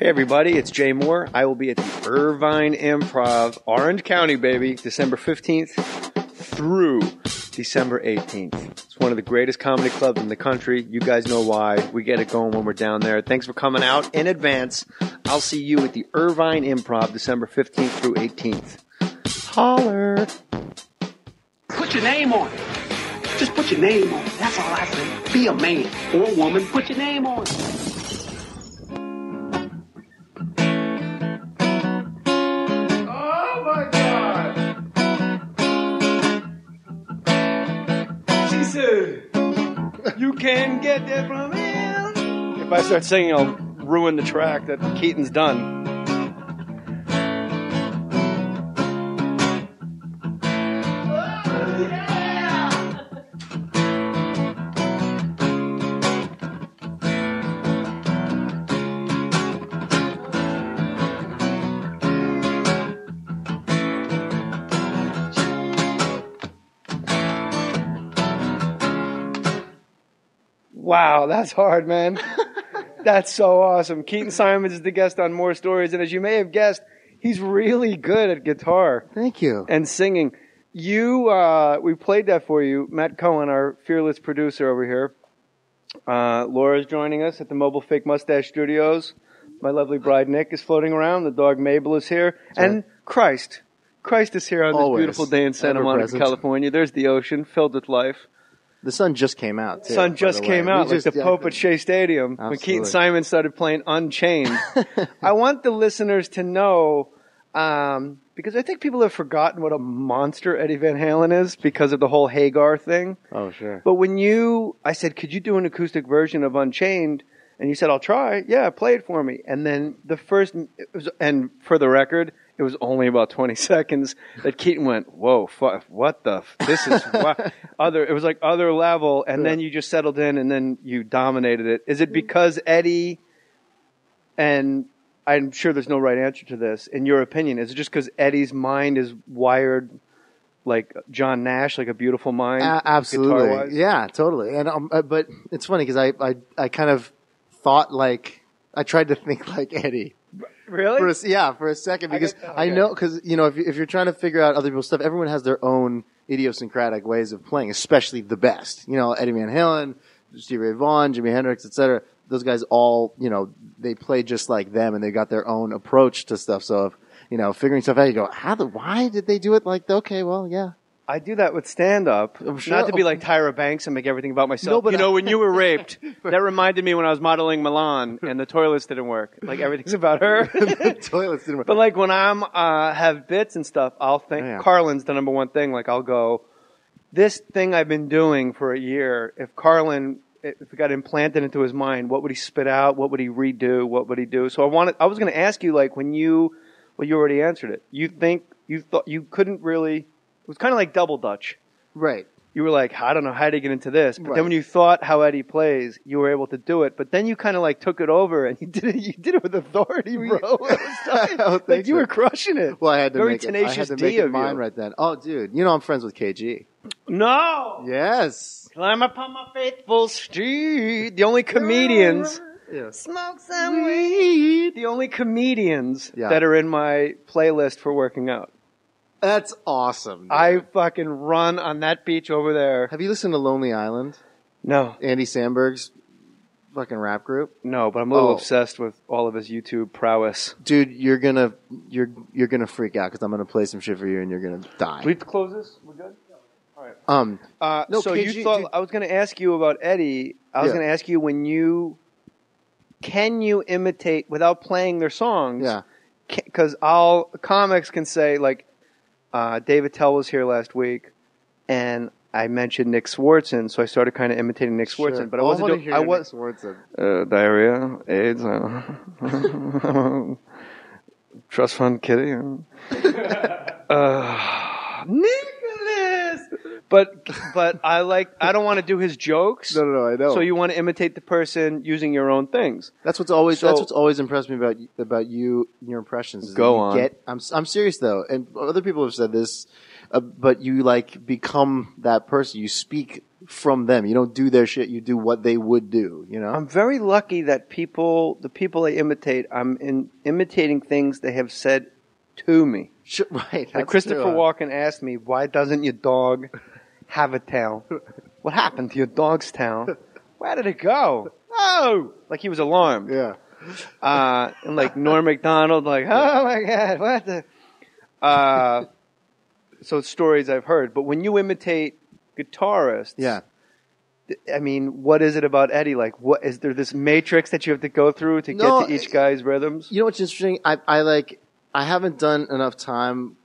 Hey everybody, it's Jay Mohr. I will be at the Irvine Improv, Orange County, baby, December 15th through December 18th. It's one of the greatest comedy clubs in the country. You guys know why. We get it going when we're down there. Thanks for coming out in advance. I'll see you at the Irvine Improv, December 15th through 18th. Holler! Put your name on it. Just put your name on it. That's all I say. Be a man or a woman. Put your name on it. You can get that from him. If I start singing, I'll ruin the track that Keaton's done. Wow, that's hard, man. That's so awesome. Keaton Simons is the guest on Mohr Stories, and as you may have guessed, he's really good at guitar. Thank you. And singing. We played that for you. Matt Cohen, our fearless producer over here. Laura's joining us at the Mobile Fake Mustache Studios. My lovely bride Nick is floating around. The dog Mabel is here. Sure. And Christ is here on this beautiful day in Santa Monica, California. There's the ocean filled with life. The sun just came out, too. The sun just came out, like the Pope at Shea Stadium Absolutely. when Keaton Simons started playing Unchained. I want the listeners to know, because I think people have forgotten what a monster Eddie Van Halen is because of the whole Hagar thing. Oh, sure. But I said, could you do an acoustic version of Unchained? And you said, I'll try. Yeah, play it for me. And then and for the record, it was only about 20 seconds that Keaton went, whoa, this is, it was like other level, and then you just settled in, and then you dominated it. Is it because Eddie, and I'm sure there's no right answer to this, in your opinion, is it just because Eddie's mind is wired like John Nash, like a beautiful mind? Absolutely. Guitar-wise? Yeah, totally. And but it's funny because I kind of thought I tried to think like Eddie. Really? For a second, because I know, because if you're trying to figure out other people's stuff, everyone has their own idiosyncratic ways of playing, especially the best. Eddie Van Halen, Stevie Ray Vaughan, Jimi Hendrix, etc. Those guys all, they play just like them, and they got their own approach to stuff. So, figuring stuff out, you go, why did they do it like that? Okay, well, yeah. I do that with stand-up. Sure. Not to be like Tyra Banks and make everything about myself. No, but when you were raped, that reminded me when I was modeling Milan and the toilets didn't work. Like, everything's about her. The toilets didn't work. But like when I'm have bits and stuff, I'll think Carlin's the number one thing. Like, I'll go, this thing I've been doing for a year, if it got implanted into his mind, what would he spit out? What would he redo? What would he do? So I was going to ask you, like, you already answered it. You thought you couldn't really. It was kind of like double Dutch. Right. You were like, I don't know how to get into this. But then when you thought how Eddie plays, you were able to do it. But then you kind of like took it over and you did it with authority, bro. Like you were crushing it. Well, I had to Very make tenacious it D of mine you. right then. Oh, dude, I'm friends with KG. No. Yes. Climb upon my faithful street. The only comedians. Yeah. Smoke some weed. The only comedians that are in my playlist for working out. That's awesome. Dude. I fucking run on that beach over there. Have you listened to Lonely Island? No. Andy Samberg's fucking rap group? No, but I'm a little obsessed with all of his YouTube prowess. Dude, you're gonna freak out because I'm gonna play some shit for you and you're gonna die. Do we have to close this? We're good? All right. No, so KG, you thought, I was going to ask you about Eddie. I was going to ask you can you imitate without playing their songs? Yeah. Because comics can say, like, David Tell was here last week, and I mentioned Nick Swartzen, so I started kind of imitating Nick Swartzen. Sure. But I wasn't doing. I was Nick Swartzen. Diarrhea, AIDS, trust fund kitty. Nicholas. But I don't want to do his jokes. No, I know. So you want to imitate the person using your own things. That's what's always impressed me about you and your impressions. Go on. I'm serious though, and other people have said this, but you become that person. You speak from them. You don't do their shit. You do what they would do, you know? I'm very lucky that the people I imitate, imitating things they have said to me. Right. Like Christopher Walken asked me, why doesn't your dog have a tail? What happened to your dog's tail? Where did it go? Oh! Like he was alarmed. Yeah. And like Norm Macdonald, like, oh my God, what the... so it's stories I've heard. But when you imitate guitarists... Yeah. I mean, what is it about Eddie? Like, what is there this matrix that you have to go through to get to each guy's rhythms? You know what's interesting? I haven't done enough time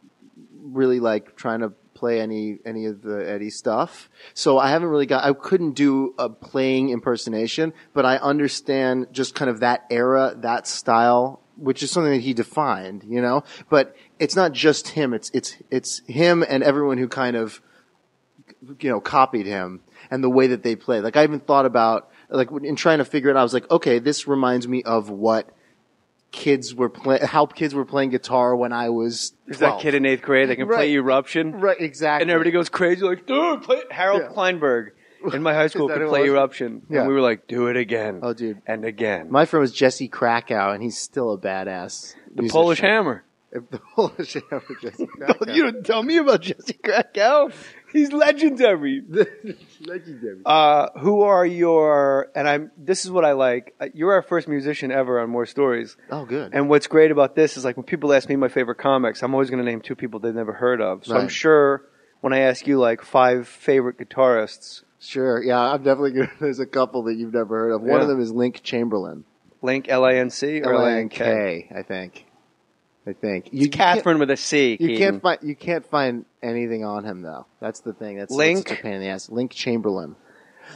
really like trying to play any of the Eddie stuff. So I haven't really I couldn't do a playing impersonation, but I understand just kind of that era, that style, which is something that he defined, you know? But it's not just him. It's him and everyone who kind of, you know, copied him and the way that they play. Like I even thought about, like in trying to figure it out, I was like, okay, this reminds me of what how kids were playing guitar when I was 12. There's that kid in 8th grade that can play Eruption. Right, exactly. And everybody goes crazy like, dude, play Harold Kleinberg in my high school could play Eruption. Yeah. And we were like, do it again. Oh, dude. And again. My friend was Jesse Krakow, and he's still a badass. The Polish Hammer. The Polish Hammer, Jesse Krakow. You don't tell me about Jesse Krakow. He's legendary. Legendary. Who are your, this is what I like. You're our first musician ever on Mohr Stories. Oh, good. And what's great about this is like when people ask me my favorite comics, I'm always going to name 2 people they've never heard of. So right. I'm sure when I ask you like 5 favorite guitarists. Sure. Yeah, I'm definitely going to, there's a couple that you've never heard of. One of them is Link Chamberlain. Link, L-A-N-C or L-A-N-K, I think. It's Catherine with a C. You can't find anything on him though. That's the thing. That's such a pain in the ass. Link Chamberlain.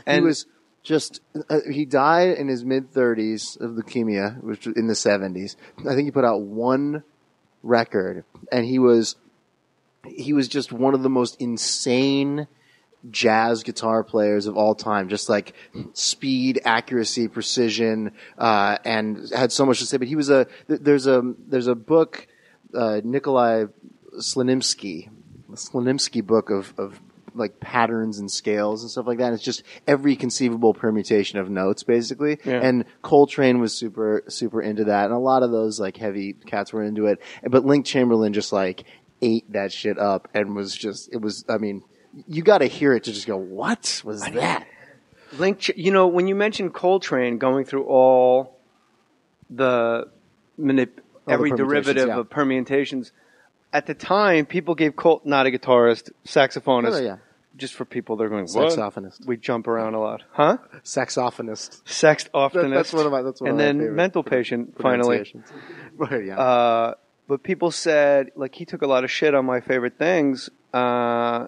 And he was just he died in his mid-30s of leukemia, which was in the 70s. I think he put out 1 record, and he was just one of the most insane jazz guitar players of all time, just like speed, accuracy, precision, and had so much to say. But he was there's a book, Nikolai Slanimsky book of like patterns and scales and stuff like that. And it's just every conceivable permutation of notes, basically. Yeah. And Coltrane was super, super into that. And a lot of those like heavy cats were into it. But Link Chamberlain just like ate that shit up and you got to hear it to just go, what was that? Link, when you mentioned Coltrane going through all the every derivative of permutations, at the time, people gave not a guitarist, saxophonist, just for people they're going, what? Saxophonist. We jump around a lot. Huh? Saxophonist. Sexophonist. That's one of my and then mental patient, finally. Right, yeah. But people said, like, he took a lot of shit on my favorite things. They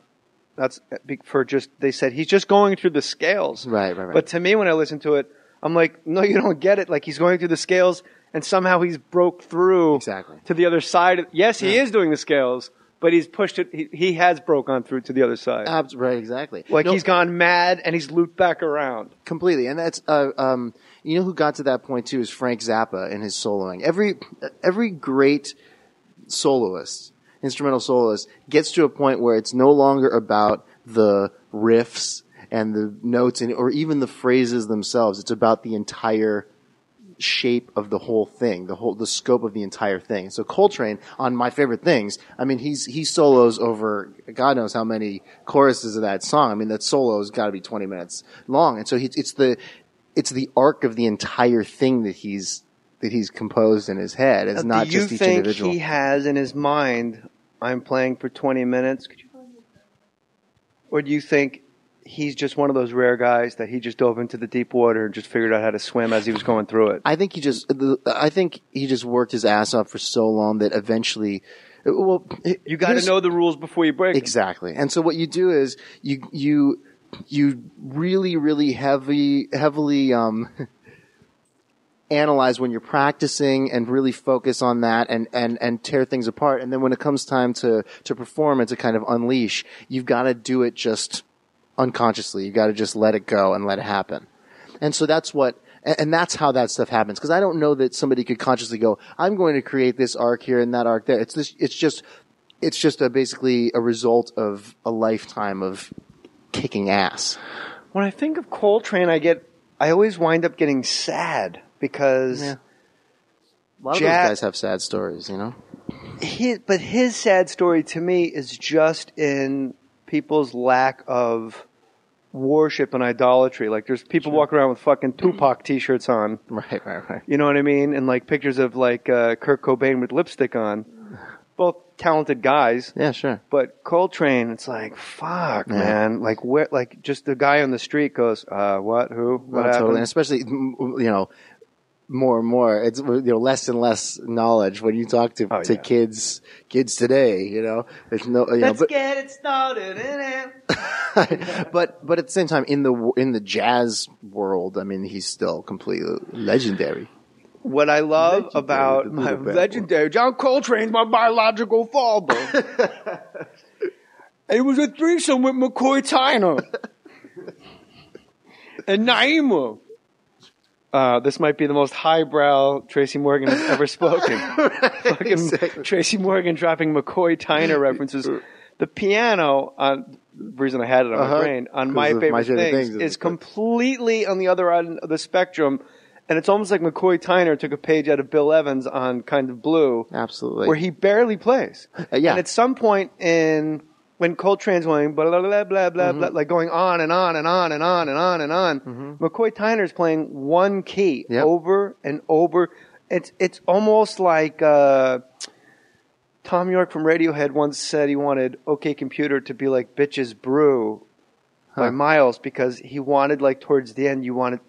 said he's just going through the scales. Right. But to me, when I listen to it, I'm like, no, you don't get it. Like, he's going through the scales, and somehow he's broke through to the other side. Yes, he is doing the scales, but he's pushed it. He has broke on through to the other side. Right, exactly. Like he's gone mad and he's looped back around. Completely. And that's, you know who got to that point too is Frank Zappa in his soloing. Every great soloist, instrumental soloist, gets to a point where it's no longer about the riffs and the notes or even the phrases themselves. It's about the entire shape of the whole thing, the scope of the entire thing. So Coltrane, on My Favorite Things, I mean, he solos over God knows how many choruses of that song. I mean, that solo has got to be 20 minutes long. And so it's the arc of the entire thing that he's composed in his head. It's not just each individual. Do you think he has in his mind, I'm playing for 20 minutes? Or do you think he's just one of those rare guys that he just dove into the deep water and just figured out how to swim as he was going through it? I think he just worked his ass off for so long that eventually, you got to know the rules before you break. Exactly. And so what you do is you really, really heavily analyze when you're practicing and really focus on that and tear things apart. And then when it comes time to perform and to kind of unleash, you've got to do it just unconsciously. You got to just let it go and let it happen. And so that's that's how that stuff happens. Because I don't know that somebody could consciously go, I'm going to create this arc here and that arc there. It's just basically a result of a lifetime of kicking ass. When I think of Coltrane, I always wind up getting sad because a lot of those guys have sad stories, you know. But his sad story to me is just in people's lack of worship and idolatry. Like there's people walking around with fucking Tupac t-shirts on. Right. You know what I mean? And like pictures of like Kurt Cobain with lipstick on. Both talented guys. Yeah, sure. But Coltrane, it's like, fuck, man. Like where? Like just the guy on the street goes, what? Who? What happened? Totally. And especially, you know, more and more, it's, you know, less and less knowledge when you talk to kids today. You know, there's no. Let's get it started. But at the same time, in the jazz world, I mean, he's still completely legendary. What I love about my legendary John Coltrane's my biological father. It was a threesome with McCoy Tyner and Naima. This might be the most highbrow Tracy Morgan has ever spoken. Fucking Tracy Morgan dropping McCoy Tyner references. The piano, the reason I had it on my brain, on My Favorite Things is completely on the other end of the spectrum. And it's almost like McCoy Tyner took a page out of Bill Evans on Kind of Blue. Absolutely. Where he barely plays. And at some point when Coltrane's going blah, blah, blah, blah, blah, blah, like going on and on and on and on and on and on, McCoy Tyner's playing one key over and over. It's almost like Tom York from Radiohead once said he wanted OK Computer to be like Bitches Brew by Miles, because he wanted, like, towards the end, he wanted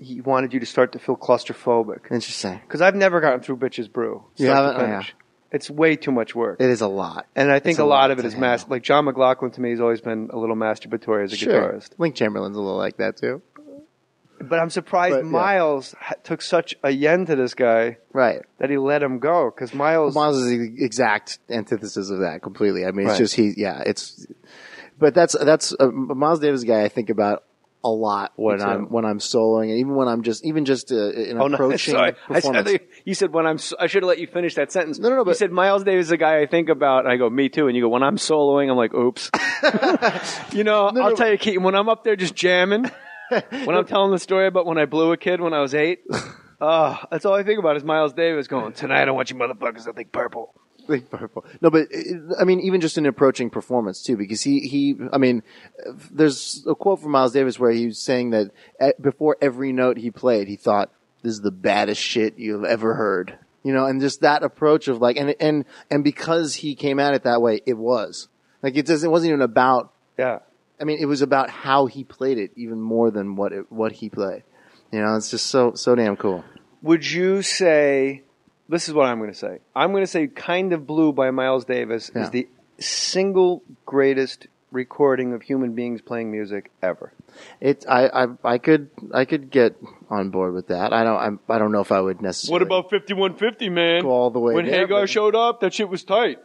you to start to feel claustrophobic. Interesting. Because I've never gotten through Bitches Brew. You haven't? Oh, yeah. It's way too much work. It is a lot. And I think a lot of it is like John McLaughlin to me has always been a little masturbatory as a guitarist. Link Chamberlain's a little like that too. But I'm surprised Miles took such a yen to this guy, right? That he let him go, because Miles is the exact antithesis of that completely. I mean, it's just But that's Miles Davis is a guy I think about a lot when I'm soloing, and even when I'm just approaching performance. You said I should have let you finish that sentence. No. But you said Miles Davis is a guy I think about, and I go, me too. And you go, when I'm soloing, I'm like, oops. I'll tell you, Keaton, when I'm up there just jamming, when I'm telling the story about when I blew a kid when I was 8, that's all I think about is Miles Davis going, tonight I want you motherfuckers to think purple. Think purple. No, but I mean, even just in approaching performance too, because I mean, there's a quote from Miles Davis where he was saying that before every note he played, he thought, this is the baddest shit you've ever heard. You know, and just that approach of like, and because he came at it that way, it was like, it wasn't even about, I mean, it was about how he played it even more than what he played. You know, it's just so damn cool. Would you say, this is what I'm going to say. I'm going to say Kind of Blue by Miles Davis is the single greatest recording of human beings playing music ever. I could get on board with that. I don't know if I would necessarily. What about 5150, man? Go all the way when there, Hagar showed up, that shit was tight.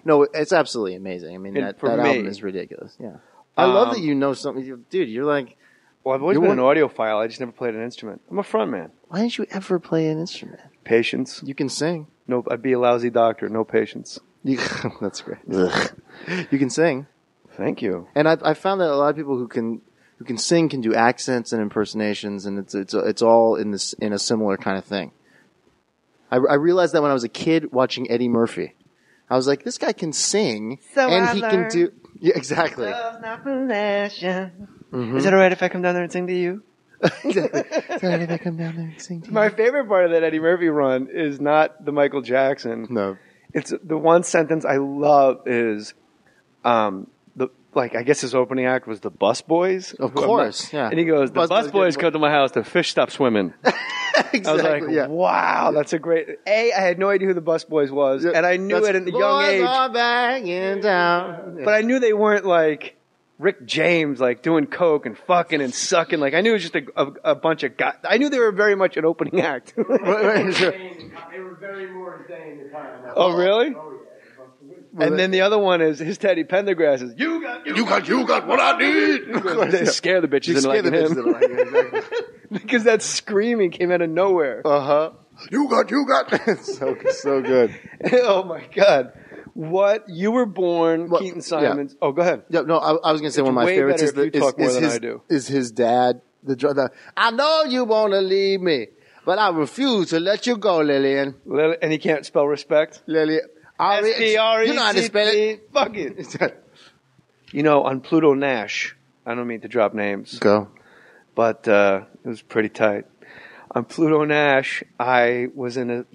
No, it's absolutely amazing. I mean, that album is ridiculous. Yeah, I love that you know something, dude. You're like, well, I've always been an audiophile. I just never played an instrument. I'm a front man. Why didn't you ever play an instrument? Patience. You can sing. No, I'd be a lousy doctor. No patience. That's great. You can sing. Thank you. And I found that a lot of people who can sing can do accents and impersonations, and it's all in a similar kind of thing. I realized that when I was a kid watching Eddie Murphy. I was like, this guy can sing, he can do. Yeah, exactly. Love's not possession. Is it alright if I come down there and sing to you? Exactly. Is it alright if I come down there and sing to you? My favorite part of that Eddie Murphy run is not the Michael Jackson. No. It's the one sentence I love is, I guess his opening act was the Bus Boys. Of course, yeah. And he goes, the Bus Boys come to my house, the fish stop swimming. Exactly, I was like, wow, that's a great... I had no idea who the Bus Boys was, and I knew it at a young age. Are back in town. But I knew they weren't like Rick James, like doing coke and fucking and sucking. Like I knew it was just a bunch of guys. I knew they were very much an opening act. They were very more insane than time. Oh, really? Oh, yeah. And then the other one is his Teddy Pendergrass is, you got what I need. They scare the bitches into liking him. Because that screaming came out of nowhere. You got. So good. Oh my God. What you were born, Well, Keaton Simons. Yeah. Oh, go ahead. Yeah, no, I was going to say one of my favorites is his dad. I know you want to leave me, but I refuse to let you go, Lillian. And he can't spell respect. Lillian. S-T-R-E-C-T. You know how to spell it. Fuck it. You know, on Pluto Nash, I don't mean to drop names. Go. But it was pretty tight. On Pluto Nash, I was in a